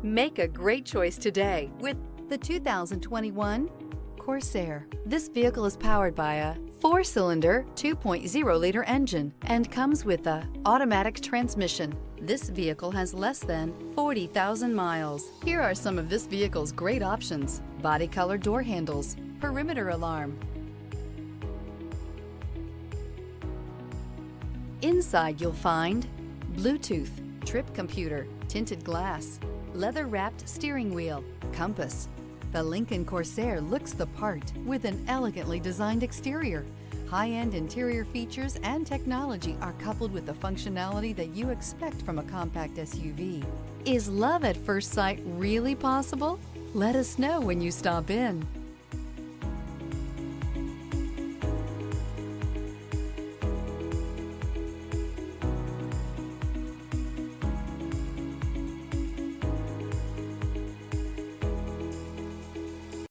Make a great choice today with the 2021 Corsair. This vehicle is powered by a 4-cylinder, 2.0-liter engine and comes with a automatic transmission. This vehicle has less than 40,000 miles. Here are some of this vehicle's great options: body color door handles, perimeter alarm. Inside you'll find Bluetooth, trip computer, tinted glass, leather-wrapped steering wheel, compass. The Lincoln Corsair looks the part with an elegantly designed exterior. High-end interior features and technology are coupled with the functionality that you expect from a compact SUV. Is love at first sight really possible? Let us know when you stop in.